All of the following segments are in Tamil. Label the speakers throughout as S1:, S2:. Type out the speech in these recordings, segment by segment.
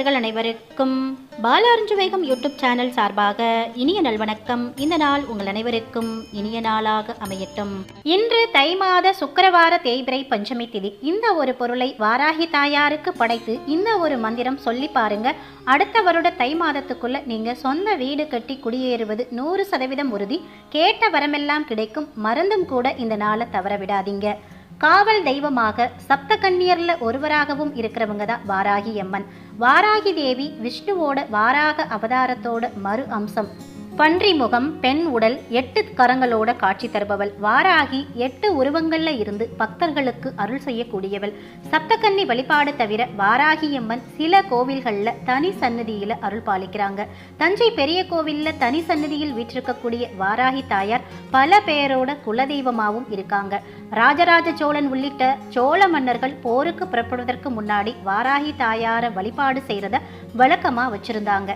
S1: நண்பர்கள் அனைவருக்கும் பாலாரஞ்சு வேகம் யூடியூப் சேனல் சார்பாக இனிய நல்வணக்கம். இந்த நாள் உங்கள் அனைவருக்கும் இனிய நாளாக அமையட்டும். இன்று தை மாத சுக்கிரவார தேய்பிறை பஞ்சமி திதி. இந்த ஒரு பொருளை வாராகி தாயாருக்கு படைத்து இந்த ஒரு மந்திரம் சொல்லி பாருங்க. அடுத்த வருட தை மாதத்துக்குள்ள நீங்க சொந்த வீடு கட்டி குடியேறுவது 100% உறுதி. கேட்ட வரமெல்லாம் கிடைக்கும். மருந்தும் கூட இந்த நாளை தவற விடாதீங்க. காவல் தெய்வமாக சப்த கன்னியர்ல ஒருவராகவும் இருக்கிறவங்க தான் வாராகி அம்மன். வாராகி தேவி விஷ்ணுவோட வாராக அவதாரத்தோட மறு அம்சம். பன்றி முகம், பெண் உடல், 8 கரங்களோட காட்சி தருபவள். வாராகி 8 உருவங்கள்ல இருந்து பக்தர்களுக்கு அருள் செய்யக்கூடியவள். சப்தகன்னி வழிபாடு தவிர வாராகி அம்மன் சில கோவில்கள்ல தனி சன்னதியில அருள் பாலிக்கிறாங்க. தஞ்சை பெரிய கோவில்ல தனி சன்னதியில் வீற்றிருக்கக்கூடிய வாராகி தாயார் பல பேரோட குலதெய்வமாகவும் இருக்காங்க. ராஜராஜ சோழன் உள்ளிட்ட சோழ மன்னர்கள் போருக்கு புறப்படுவதற்கு முன்னாடி வாராகி தாயார வழிபாடு செய்யறத வழக்கமா வச்சிருந்தாங்க.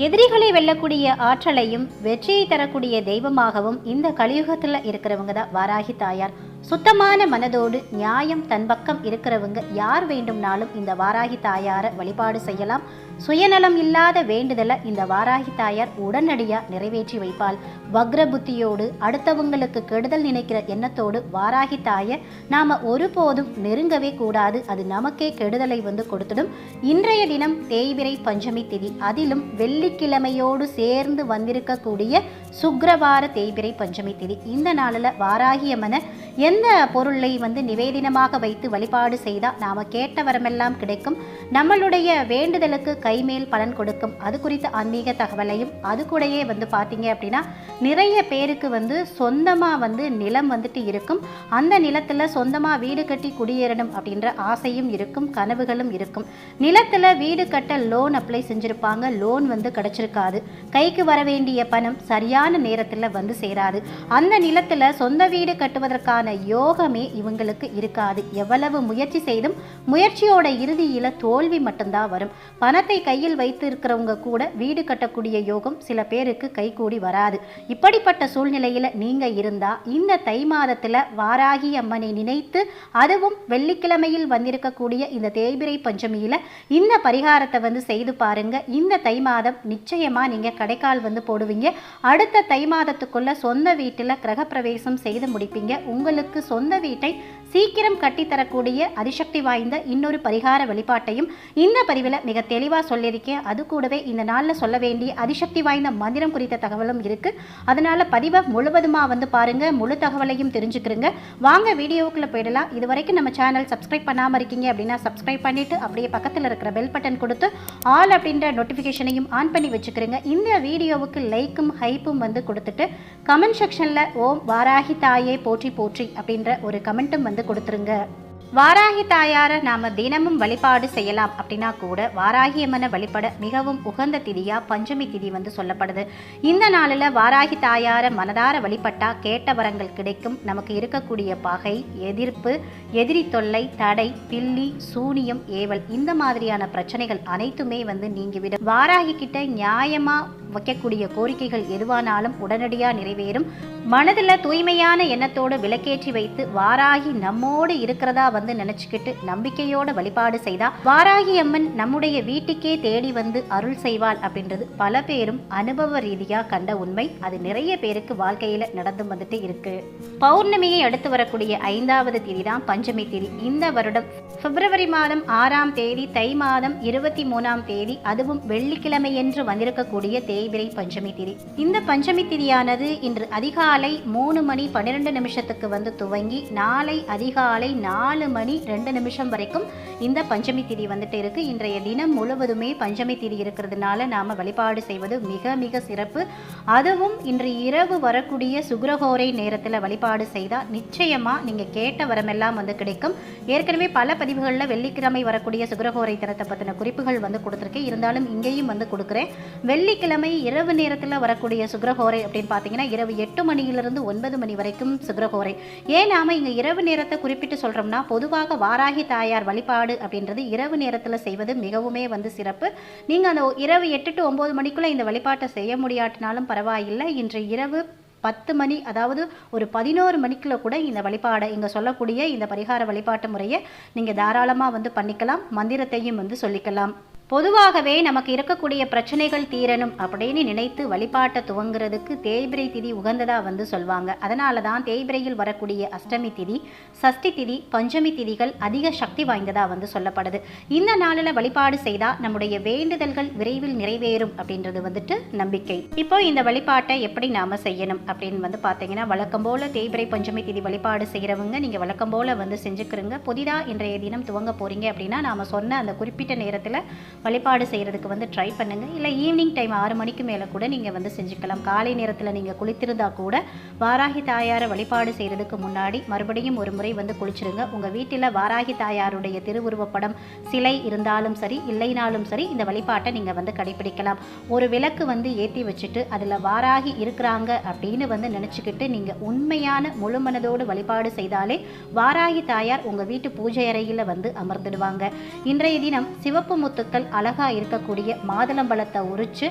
S1: எதிரிகளை வெல்லக்கூடிய ஆற்றலையும் வெற்றியை தரக்கூடிய தெய்வமாகவும் இந்த கலியுகத்தில் இருக்கிறவங்க தான் வாராகி தாயார். சுத்தமான மனதோடு நியாயம் தன் பக்கம் இருக்கிறவங்க யார் வேண்டும்னாலும் இந்த வாராகி தாயாரை வழிபாடு செய்யலாம். சுயநலம் இல்லாத வேண்டுதலை இந்த வாராகி தாயார் உடனடியாக நிறைவேற்றி வைப்பாள். வக்ர புத்தியோடு அடுத்தவங்களுக்கு கெடுதல் நினைக்கிற எண்ணத்தோடு வாராகி தாயை நாம் ஒருபோதும் நெருங்கவே கூடாது. அது நமக்கே கெடுதலை கொடுத்துடும். இன்றைய தினம் தேய்பிறை பஞ்சமி திதி, அதிலும் வெள்ளிக்கிழமையோடு சேர்ந்து வந்திருக்கக்கூடிய சுக்கிரவார தேய்பிறை பஞ்சமி திதி. இந்த நாளில் வாராகி அம்மனை எந்த பொருளை நிவேதினமாக வைத்து வழிபாடு செய்தால் நாம் கேட்ட வரமெல்லாம் கிடைக்கும், நம்மளுடைய வேண்டுதலுக்கு கைமேல் பலன் கொடுக்கும், அது குறித்த ஆன்மீக தகவலையும் அது கூடயே பார்த்தீங்க அப்படின்னா நிறைய பேருக்கு சொந்தமாக நிலம் இருக்கும். அந்த நிலத்தில் சொந்தமாக வீடு கட்டி குடியேறணும் அப்படின்ற ஆசையும் இருக்கும், கனவுகளும் இருக்கும். நிலத்தில் வீடு கட்ட லோன் அப்ளை செஞ்சுருப்பாங்க, லோன் கிடைச்சிருக்காது. கைக்கு வர வேண்டிய பணம் சரியான நேரத்தில் சேராது. அந்த நிலத்தில் சொந்த வீடு கட்டுவதற்கான யோகமே இவங்களுக்கு இருக்காது. எவ்வளவு முயற்சி செய்தும் முயற்சியோட இறுதியில் தோல்வி மட்டும்தான் வரும். பணத்தை கையில் வைத்து இருக்கிறவங்க கூட வீடு கட்டக்கூடிய யோகம் சில பேருக்கு கைகூடி வராது. இப்படிப்பட்ட சூழ்நிலையில் நீங்க இருந்தா இந்த தை மாதத்தில் வாராகி அம்மனை நினைத்து, அதுவும் வெள்ளிக்கிழமையில் வந்திருக்கக்கூடிய இந்த தேய்பிறை பஞ்சமியில் இந்த பரிகாரத்தை செய்து பாருங்க. இந்த தை மாதம் நிச்சயமா நீங்க கடைக்கால் போடுவீங்க. அடுத்த தை மாதத்துக்குள்ள சொந்த வீட்டில் கிரகப்பிரவேசம் செய்து முடிப்பீங்க. உங்களுக்கு சொந்த வீட்டை சீக்கிரம் கட்டித்தரக்கூடிய அதிசக்தி வாய்ந்த இன்னொரு பரிகார வழிபாட்டையும் இந்த பதிவில் மிக தெளிவாக சொல்லியிருக்கேன். அது கூடவே இந்த நாளில் சொல்ல வேண்டிய அதிசக்தி வாய்ந்த மந்திரம் குறித்த தகவலும் இருக்கு. அதனால பதிவை முழுவதுமாக பாருங்க, முழு தகவலையும் தெரிஞ்சுக்கிறங்க. வாங்க வீடியோவுக்குள்ள போயிடலாம். இது வரைக்கும் நம்ம சேனல் சப்ஸ்கிரைப் பண்ணாமல் இருக்கீங்க அப்படின்னா சப்ஸ்கிரைப் பண்ணிட்டு அப்படியே பக்கத்தில் இருக்கிற பெல் பட்டன் கொடுத்து ஆல் அப்படின்ற நோட்டிஃபிகேஷனையும் ஆன் பண்ணி வச்சுக்கிறங்க. இந்த வீடியோவுக்கு லைக்கும் ஹைப்பும் கொடுத்துட்டு கமெண்ட் செக்ஷன்ல ஓம் வாராகி தாயே போற்றி போற்றி அப்படின்ற ஒரு கமெண்ட்டும் கொடுத்துருங்க. வாராகி தாயாரை நாம தினமும் வழிபாடு செய்யலாம் அப்படின்னா கூட வாராகி அம்மனை வழிபட மிகவும் உகந்த திதியா பஞ்சமி திதி சொல்லப்படுது. இந்த நாளில் வாராகி தாயாரை மனதார வழிபட்டா கேட்ட வரங்கள் கிடைக்கும். நமக்கு இருக்கக்கூடிய பகை, எதிர்ப்பு, எதிரி தொல்லை, தடை, பில்லி, சூனியம், ஏவல் இந்த மாதிரியான பிரச்சனைகள் அனைத்துமே நீங்கிவிடும். வாராகி கிட்ட நியாயமா வைக்கக்கூடிய கோரிக்கைகள் எதுவானாலும் உடனடியாக நிறைவேறும். மனதில் தூய்மையான எண்ணத்தோடு விளக்கேற்றி வைத்து வாராகி நம்மோடு இருக்கிறதா நினைச்சுக்கிட்டு நம்பிக்கையோட வழிபாடு செய்தா வாராகி அம்மன் நம்முடைய வீட்டுக்கே தேடி அருள் செய்வாள் அப்படின்றது பல பேரும் அனுபவ ரீதியா கண்ட உண்மை. அது நிறைய பேருக்கு வாழ்க்கையில நடந்து இருக்கு. பௌர்ணமியை அடுத்து வரக்கூடிய 5வது திதி தான் பஞ்சமி திதி. இந்த வருடம் பிப்ரவரி மாதம் 6ஆம் தேதி, தை மாதம் 23ஆம் தேதி, அதுவும் வெள்ளிக்கிழமை என்று வந்திருக்கக்கூடிய தேய்பிறை பஞ்சமி திதி. இந்த பஞ்சமி திதியானது இன்று அதிகாலை 3 மணி 12 நிமிஷத்துக்கு துவங்கி நாளை அதிகாலை 4 மணி 2 நிமிஷம் வரைக்கும் இந்த பஞ்சமி திதி இருக்கு. இன்றைய தினம் முழுவதுமே பஞ்சமி திதி இருக்கிறதுனால நாம வழிபாடு செய்வது மிக மிக சிறப்பு. அதுவும் இன்று இரவு வரக்கூடிய சுக்கிரஹோரை நேரத்தில் வழிபாடு செய்தா நிச்சயமா நீங்க கேட்ட வரமெல்லாம் கிடைக்கும். ஏற்கனவே பல பதிவுகளில் வெள்ளிக்கிழமை வரக்கூடிய சுக்கிரஹோரை தினத்தை பற்றின குறிப்புகள் கொடுத்துருக்கேன். இருந்தாலும் இங்கேயும் கொடுக்குறேன். வெள்ளிக்கிழமை இரவு நேரத்தில் வரக்கூடிய சுக்கிரஹோரை அப்படின்னு பார்த்தீங்கன்னா இரவு 8 மணியிலிருந்து 9 மணி வரைக்கும் சுக்கிரஹோரை. ஏன் நாம இங்க இரவு நேரத்தை குறிப்பிட்டு சொல்றோம்னா, பொதுவாக வாராகி தாயார் வழிபாடு அப்படின்றது இரவு நேரத்தில் செய்வது மிகவுமே சிறப்பு. நீங்கள் அந்த இரவு 8 to 9 மணிக்குள்ளே இந்த வழிபாட்டை செய்ய முடியாட்டினாலும் பரவாயில்லை. இன்று இரவு 10 மணி, அதாவது ஒரு 11 மணிக்குள்ள கூட இந்த வழிபாடை இங்கே சொல்லக்கூடிய இந்த பரிகார வழிபாட்டு முறையை நீங்கள் தாராளமாக பண்ணிக்கலாம். மந்திரத்தையும் சொல்லிக்கலாம். பொதுவாகவே நமக்கு இருக்கக்கூடிய பிரச்சனைகள் தீரணும் அப்படின்னு நினைத்து வழிபாட்டை துவங்குறதுக்கு தேய்பிரை திதி உகந்ததாக வந்து சொல்வாங்க. அதனால தான் தேய்பிரையில் வரக்கூடிய அஷ்டமி திதி, சஷ்டி திதி, பஞ்சமி திதிகள் அதிக சக்தி வாய்ந்ததாக வந்து சொல்லப்படுது. இந்த நாளில் வழிபாடு செய்தால் நம்முடைய வேண்டுதல்கள் விரைவில் நிறைவேறும் அப்படின்றது வந்துட்டு நம்பிக்கை. இப்போ இந்த வழிபாட்டை எப்படி நாம் செய்யணும் அப்படின்னு வந்து பார்த்தீங்கன்னா, வழக்கம் போல் தேய்பிரை பஞ்சமி திதி வழிபாடு செய்கிறவங்க நீங்கள் வழக்கம் போல் வந்து செஞ்சுக்கிறங்க. புதிதாக இன்றைய தினம் துவங்க போகிறீங்க அப்படின்னா நாம் சொன்ன அந்த குறிப்பிட்ட நேரத்தில் வழிபாடு செய்கிறதுக்கு வந்து ட்ரை பண்ணுங்கள். இல்லை ஈவினிங் டைம் 6 மணிக்கு மேலே கூட நீங்கள் வந்து செஞ்சுக்கலாம். காலை நேரத்தில் நீங்கள் குளித்திருந்தால் கூட வாராகி தாயாரை வழிபாடு செய்கிறதுக்கு முன்னாடி மறுபடியும் ஒரு முறை வந்து குளிச்சிருங்க. உங்கள் வீட்டில் வாராகி தாயாருடைய திருவுருவப்படம் சிலை இருந்தாலும் சரி இல்லைனாலும் சரி இந்த வழிபாட்டை நீங்கள் வந்து கடைபிடிக்கலாம். ஒரு விளக்கு வந்து ஏற்றி வச்சுட்டு அதில் வாராகி இருக்கிறாங்க அப்படின்னு வந்து நினச்சிக்கிட்டு நீங்கள் உண்மையான முழு மனதோடு வழிபாடு செய்தாலே வாராகி தாயார் உங்கள் வீட்டு பூஜை அறையில் வந்து அமர்ந்துடுவாங்க. இன்றைய தினம் சிவப்பு முத்துக்கள் அழகாக இருக்கக்கூடிய மாதுளம்பழத்தை உரித்து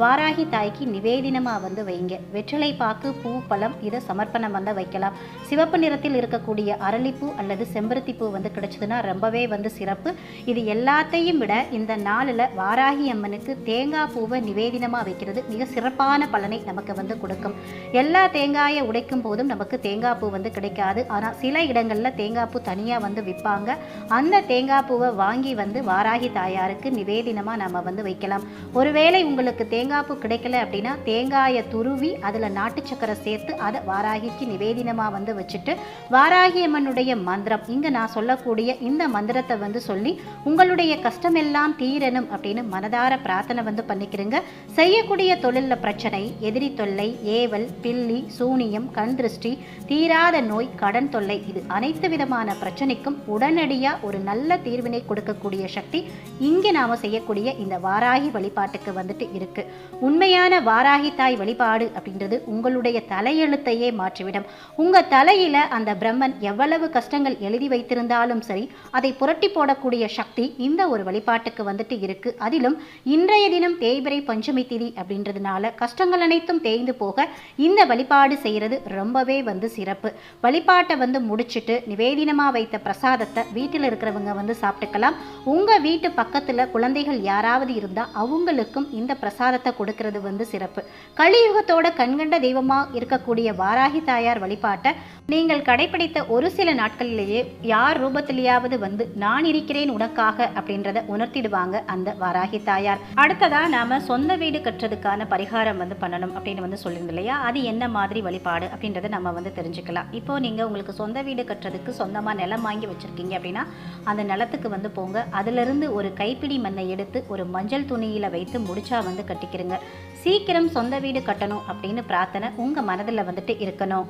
S1: வாராகி தாய்க்கு நிவேதினமாக வந்து வைங்க. வெற்றிலை பாக்கு, பூ, பழம் இதை சமர்ப்பணம் வந்து வைக்கலாம். சிவப்பு நிறத்தில் இருக்கக்கூடிய அரளிப்பூ அல்லது செம்பருத்தி பூ வந்து கிடைச்சதுன்னா ரொம்பவே வந்து சிறப்பு. இது எல்லாத்தையும் விட இந்த நாளில் வாராகி அம்மனுக்கு தேங்காய் பூவை நிவேதினமாக வைக்கிறது மிக சிறப்பான பலனை நமக்கு வந்து கொடுக்கும். எல்லா தேங்காயை உடைக்கும் போதும் நமக்கு தேங்காய் பூ வந்து கிடைக்காது. ஆனால் சில இடங்களில் தேங்காய் பூ தனியாக வந்து விற்பாங்க. அந்த தேங்காய் பூவை வாங்கி வந்து வாராகி தாயாருக்கு நிவேதினமாக நம்ம வந்து வைக்கலாம். ஒருவேளை உங்களுக்கு தேங்காய் பூ கிடைக்கல அப்படின்னா தேங்காயை துருவி அதில் நாட்டு சக்கரை சேர்த்து அதை வாராகிக்கு நிவேதினமாக வந்து வச்சுட்டு வாராகி அம்மனுடைய மந்திரம், இங்கே நான் சொல்லக்கூடிய இந்த மந்திரத்தை வந்து சொல்லி உங்களுடைய கஷ்டமெல்லாம் தீரணும் அப்படின்னு மனதார பிரார்த்தனை வந்து பண்ணிக்கிறங்க. செய்யக்கூடிய தொழிலில் பிரச்சனை, எதிரி தொல்லை, ஏவல், பில்லி, சூனியம், கண் திருஷ்டி, தீராத நோய், கடன் தொல்லை, இது அனைத்து விதமான பிரச்சனைக்கும் உடனடியாக ஒரு நல்ல தீர்வினை கொடுக்கக்கூடிய சக்தி இங்கே நாம் செய்யக்கூடிய இந்த வாராகி வழிபாட்டுக்கு வந்துட்டு இருக்கு. உண்மையான வாராகி தாய் வழிபாடு அப்படின்றது உங்களுடைய தலையெழுத்தையே மாற்றிவிடும். உங்க தலையில அந்த பிரம்மன் எவ்வளவு கஷ்டங்கள் எழுதி வைத்திருந்தாலும் சரி அதை புரட்டி போடக்கூடிய சக்தி இந்த ஒரு வழிபாட்டுக்கு வந்துட்டு இருக்கு. அதிலும் இன்றைய தினம் தேய்பிரை பஞ்சமி திதி அப்படின்றதுனால கஷ்டங்கள் அனைத்தும் தேய்ந்து போக இந்த வழிபாடு செய்யறது ரொம்பவே வந்து சிறப்பு. வழிபாட்டை வந்து முடிச்சுட்டு நிவேதினமா வைத்த பிரசாதத்தை வீட்டில் இருக்கிறவங்க வந்து சாப்பிட்டுக்கலாம். உங்க வீட்டு பக்கத்துல குழந்தைகள் யாராவது இருந்தால் அவங்களுக்கும் இந்த பிரசாதத்தை கொடுக்கறது வந்து சிறப்பு. கலியுகத்தோட கண்கண்ட தெய்வமாக இருக்கக்கூடிய வாராகி தாயார் வழிபாட்டை நீங்கள் கடைபிடித்த ஒரு சில நாட்களிலேயே யார் ரூபத்திலேயாவது வந்து நான் இருக்கிறேன் உனக்காக அப்படின்றத உணர்த்திடுவாங்க அந்த வாராகி தாயார். அடுத்ததா நாம சொந்த வீடு கட்டுறதுக்கான பரிகாரம் வந்து பண்ணணும் அப்படின்னு வந்து சொல்லியிருந்தோம் இல்லையா, அது என்ன மாதிரி வழிபாடு அப்படின்றத நம்ம வந்து தெரிஞ்சுக்கலாம். இப்போ நீங்க உங்களுக்கு சொந்த வீடு கட்டுறதுக்கு சொந்தமாக நிலம் வாங்கி வச்சிருக்கீங்க அப்படின்னா அந்த நிலத்துக்கு வந்து போங்க. அதிலிருந்து ஒரு கைப்பிடி மண்ணை எடுத்து ஒரு மஞ்சள் துணியில் வைத்து முடிச்சா வந்து கட்டிக்கிறங்க. சீக்கிரம் சொந்த வீடு கட்டணும் அப்படின்னு பிரார்த்தனை உங்கள் மனதில் வந்துட்டு இருக்கணும்.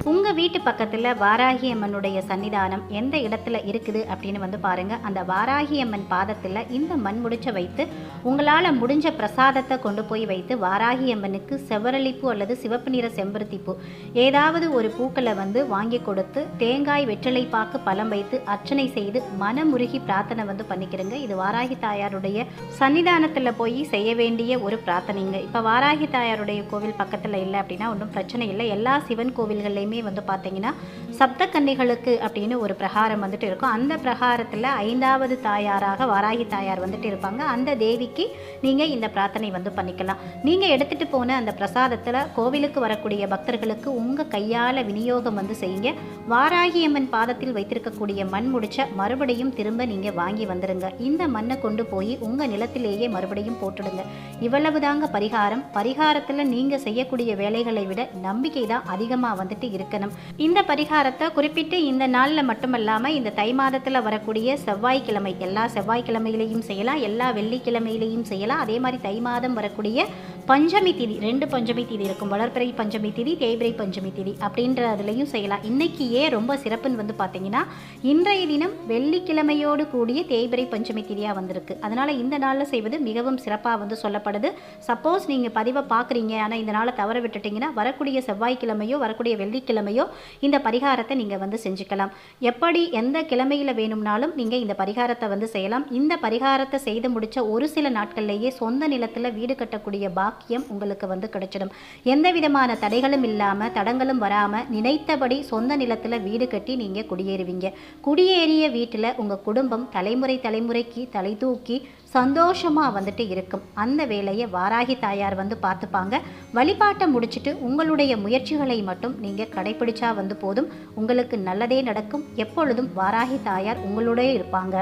S1: உங்கள் வீட்டு பக்கத்தில் வாராகி அம்மனுடைய சன்னிதானம் எந்த இடத்துல இருக்குது அப்படின்னு வந்து பாருங்கள். அந்த வாராகி அம்மன் பாதத்தில் இந்த மண் முடிச்ச வைத்து உங்களால் முடிஞ்ச பிரசாதத்தை கொண்டு போய் வைத்து வாராகி அம்மனுக்கு செவ்வரளிப்பூ அல்லது சிவப்பு நிற செம்பருத்தி பூ ஏதாவது ஒரு பூக்களை வந்து வாங்கி கொடுத்து தேங்காய், வெற்றிலை பாக்கு, பழம் வைத்து அர்ச்சனை செய்து மனமுருகி பிரார்த்தனை வந்து பண்ணிக்கிறங்க. இது வாராகி தாயாருடைய சன்னிதானத்தில் போய் செய்ய வேண்டிய ஒரு பிரார்த்தனைங்க. இப்போ வாராகி தாயாருடைய கோவில் பக்கத்தில் இல்லை அப்படின்னா ஒன்றும் பிரச்சனை இல்லை. எல்லா சிவன் கோவில்கள்லையுமே வந்து பார்த்தீங்கன்னா சப்த கன்னிகளுக்கு அப்படின்னு ஒரு பிரகாரம் வந்துட்டு இருக்கும். அந்த பிரகாரத்தில் 5வது தாயாராக வாராகி தாயார் வந்துட்டு இருப்பாங்க. அந்த தேவிக்கு நீங்கள் இந்த பிரார்த்தனை வந்து பண்ணிக்கலாம். நீங்கள் எடுத்துகிட்டு போன அந்த பிரசாதத்தில் கோவிலுக்கு வரக்கூடிய பக்தர்களுக்கு உங்கள் கையால் விநியோகம் வந்து செய்யுங்க. வாராகி அம்மன் பாதத்தில் வைத்திருக்கக்கூடிய மண் முடிச்ச மறுபடியும் திரும்ப நீங்கள் வாங்கி வந்துடுங்க. இந்த மண்ணை கொண்டு போய் உங்கள் நிலத்திலேயே மறுபடியும் போட்டுடுங்க. இவ்வளவு தாங்க பரிகாரம். பரிகாரத்தில் நீங்கள் செய்யக்கூடிய வேலைகளை விட நம்பிக்கை தான் அதிகமாக வந்துட்டு இருக்கணும். இந்த பரிகாரத்தை குறிப்பிட்டு இந்த நாளில் மட்டுமல்லாமல் இந்த தை மாதத்தில் வரக்கூடிய செவ்வாய்க்கிழமை, எல்லா செவ்வாய்க்கிழமையிலையும் செய்யலாம், எல்லா வெள்ளிக்கிழமையிலையும் செய்யலாம். அதே மாதிரி தை மாதம் வரக்கூடிய பஞ்சமி திதி, 2 பஞ்சமி திதி இருக்கும். வளர்பிறை பஞ்சமி திதி, தேய்பிரை பஞ்சமி திதி அப்படின்ற அதுலேயும் செய்யலாம். இன்னைக்கு ஏன் ரொம்ப சிறப்புன்னு வந்து பார்த்தீங்கன்னா இன்றைய தினம் வெள்ளிக்கிழமையோடு கூடிய தேய்பிரை பஞ்சமி திதியாக வந்திருக்கு. அதனால் இந்த நாளில் செய்வது மிகவும் சிறப்பாக வந்து சொல்லப்படுது. சப்போஸ் நீங்கள் பதிவை பார்க்குறீங்க ஆனால் இந்த நாளை தவற விட்டுட்டிங்கன்னா வரக்கூடிய செவ்வாய்க்கிழமையோ வரக்கூடிய வெள்ளிக்கிழமையோ இந்த பரிகாரத்தை நீங்கள் வந்து செஞ்சுக்கலாம். எப்படி எந்த கிழமையில் வேணும்னாலும் நீங்கள் இந்த பரிகாரத்தை வந்து செய்யலாம். இந்த பரிகாரத்தை செய்து முடித்த ஒரு சில நாட்கள்லேயே சொந்த நிலத்தில் வீடு கட்டக்கூடிய பாக்கியம் பாக்கியம் உங்களுக்கு கிடைச்சிடும். எந்த விதமான தடைகளும் இல்லாமல் தடங்களும் வராமல் நினைத்தபடி சொந்த நிலத்தில் வீடு கட்டி நீங்கள் குடியேறுவீங்க. குடியேறிய வீட்டில் உங்கள் குடும்பம் தலைமுறைக்கு தலை தூக்கி சந்தோஷமாக இருக்கும். அந்த வேலையை வாராகி தாயார் பார்த்துப்பாங்க. வழிபாட்டை முடிச்சுட்டு உங்களுடைய முயற்சிகளை மட்டும் நீங்கள் கடைப்பிடிச்சா போதும், உங்களுக்கு நல்லதே நடக்கும். எப்பொழுதும் வாராகி தாயார் உங்களுடைய இருப்பாங்க.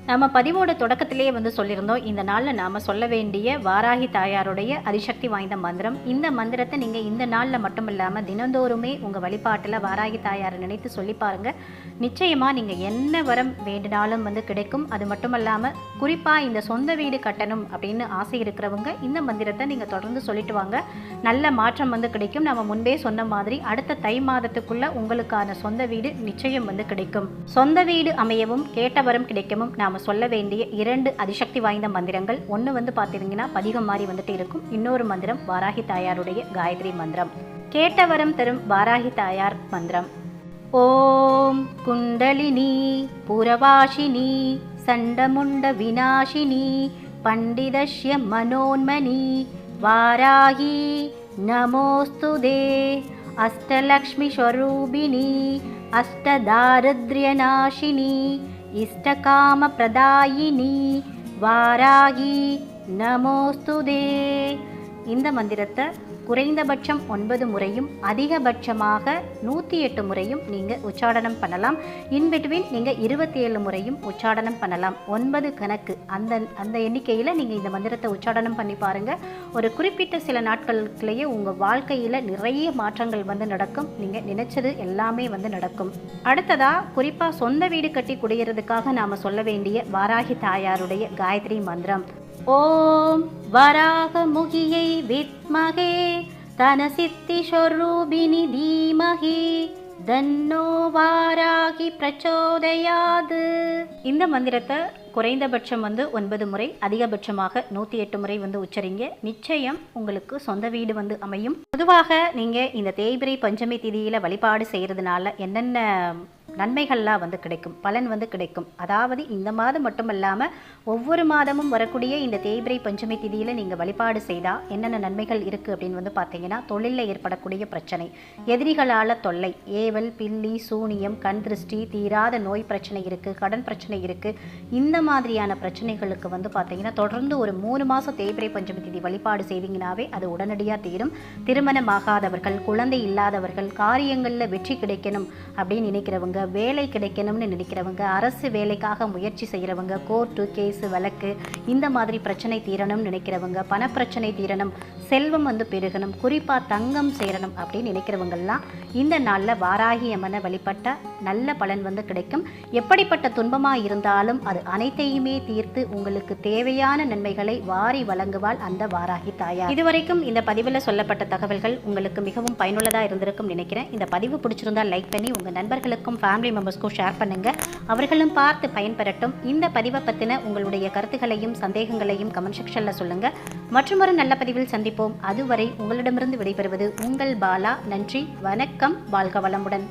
S1: நம்ம பதிவோட தொடக்கத்திலேயே சொல்லியிருந்தோம், இந்த நாளில் நாம் சொல்ல வேண்டிய வாராகி தாயாருடைய அதிசக்தி வாய்ந்த மந்திரம். இந்த மந்திரத்தை நீங்கள் இந்த நாளில் மட்டும் இல்லாமல் தினந்தோறுமே உங்கள் வழிபாட்டில் வாராகி தாயாரை நினைத்து சொல்லி பாருங்கள். நிச்சயமாக நீங்கள் என்ன வரம் வேண்டினாலும் கிடைக்கும். அது மட்டும் இல்லாமல் குறிப்பாக இந்த சொந்த வீடு கட்டணும் அப்படின்னு ஆசை இருக்கிறவங்க இந்த மந்திரத்தை நீங்கள் தொடர்ந்து சொல்லிட்டு வாங்க. நல்ல மாற்றம் கிடைக்கும். நம்ம முன்பே சொன்ன மாதிரி அடுத்த தை மாதத்துக்குள்ளே உங்களுக்கான சொந்த வீடு நிச்சயம் கிடைக்கும். சொந்த வீடு அமையவும் கேட்ட வரம் கிடைக்கவும் நாம் சொல்ல வேண்டிய 2 அதிசக்தி வாய்ந்த மந்திரங்கள். ஒன்று பார்த்தீங்கன்னா பதிகம் மாதிரி இருக்கும். இன்னொரு மந்திரம் வாராகி தாயாருடைய காயத்ரி மந்திரம். கேட்ட வரம் தரும் வாராகி தாயார் மந்திரம். ஓம் குண்டலினி புரவாசினி சண்டமுண்ட விநாசினி பண்டிதஸ்ய மனோன்மணி வாராகி நமோஸ்துதே அஷ்டலக்ஷ்மி ஸ்வரூபிணி அஷ்டதாரித்ர்யநாசினி இஷ்டகாம பிரதாயினி வாராகி நமோஸ்துதே. இந்த மந்திரத்தை குறைந்தபட்சம் 9 முறையும் அதிகபட்சமாக 108 முறையும் நீங்கள் உச்சாடனம் பண்ணலாம். இன்பிட்வீன் நீங்கள் 27 முறையும் உச்சாடனம் பண்ணலாம். 9 கணக்கு அந்த எண்ணிக்கையில் நீங்கள் இந்த மந்திரத்தை உச்சாடனம் பண்ணி பாருங்கள். ஒரு குறிப்பிட்ட சில நாட்களுக்குள்ளேயே உங்கள் வாழ்க்கையில் நிறைய மாற்றங்கள் நடக்கும். நீங்கள் நினைச்சது எல்லாமே நடக்கும். அடுத்ததாக குறிப்பாக சொந்த வீடு கட்டி குடியேறதுக்காக நாம் சொல்ல வேண்டிய வாராகி தாயாருடைய காயத்ரி மந்திரம். ஓம் வராகமுகியை வித்மகே தனசித்தி ஸ்வரூபிணி தீமஹி தன்னோ வாராகி பிரச்சோதயாது. இந்த மந்திரத்தை குறைந்தபட்சம் 9 முறை அதிகபட்சமாக 108 முறை உச்சரிங்க. நிச்சயம் உங்களுக்கு சொந்த வீடு அமையும். பொதுவாக நீங்கள் இந்த தேய்பிறை பஞ்சமி திதியில் வழிபாடு செய்கிறதுனால என்னென்ன நன்மைகள்லாம் கிடைக்கும், பலன் கிடைக்கும். அதாவது இந்த மாதம் மட்டும் இல்லாமல் ஒவ்வொரு மாதமும் வரக்கூடிய இந்த தேய்பிறை பஞ்சமி திதியில் நீங்கள் வழிபாடு செய்தால் என்னென்ன நன்மைகள் இருக்குது அப்படின்னு பார்த்தீங்கன்னா, தொழிலில் ஏற்படக்கூடிய பிரச்சனை, எதிரிகளால் தொல்லை, ஏவல், பில்லி, சூனியம், கண் திருஷ்டி, தீராத நோய் பிரச்சனை இருக்குது, கடன் பிரச்சனை இருக்குது. இந்த மாதிரியான பிரச்சனைகளுக்கு பார்த்தீங்கன்னா தொடர்ந்து ஒரு 3 மாதம் தேய்பிறை பஞ்சமி திதி வழிபாடு செய்தீங்கன்னாவே அது உடனடியாக தீரும். திருமணமாகாதவர்கள், குழந்தை இல்லாதவர்கள், காரியங்களில் வெற்றி கிடைக்கணும் அப்படின்னு நினைக்கிறவங்க, வேலை கிடைக்கணும்னு நினைக்கிறவங்க, அரசு வேலைக்காக முயற்சி செய்கிறவங்க, கோர்ட்டு கேஸு வழக்கு இந்த மாதிரி பிரச்சனை தீரணும்னு நினைக்கிறவங்க, பணப்பிரச்சனை தீரணும், செல்வம் பெருகணும், குறிப்பாக தங்கம் சேரணும் அப்படின்னு நினைக்கிறவங்கெல்லாம் இந்த நாளில் வாராகி அம்மனை வழிபட்ட நல்ல பலன் கிடைக்கும். எப்படிப்பட்ட துன்பமாக இருந்தாலும் அது அனைத்தையுமே தீர்த்து உங்களுக்கு தேவையான நன்மைகளை வாரி வழங்குவாள் அந்த வாராகி தாயார். இதுவரைக்கும் இந்த பதிவில் சொல்லப்பட்ட தகவல்கள் உங்களுக்கு மிகவும் பயனுள்ளதாக இருந்திருக்கும் நினைக்கிறேன். இந்த பதிவு பிடிச்சிருந்தா லைக் பண்ணி உங்கள் நண்பர்களுக்கும் ஃபேமிலி மெம்பர்ஸ்க்கும் ஷேர் பண்ணுங்கள். அவர்களும் பார்த்து பயன்பெறட்டும். இந்த பதிவை பற்றின உங்களுடைய கருத்துக்களையும் சந்தேகங்களையும் கமெண்ட் செக்ஷனில் சொல்லுங்கள். மற்றொரு நல்ல பதிவில் சந்திப்போம். அதுவரை உங்களிடமிருந்து விடைபெறுவது உங்கள் பாலா. நன்றி, வணக்கம், வாழ்க வளமுடன்.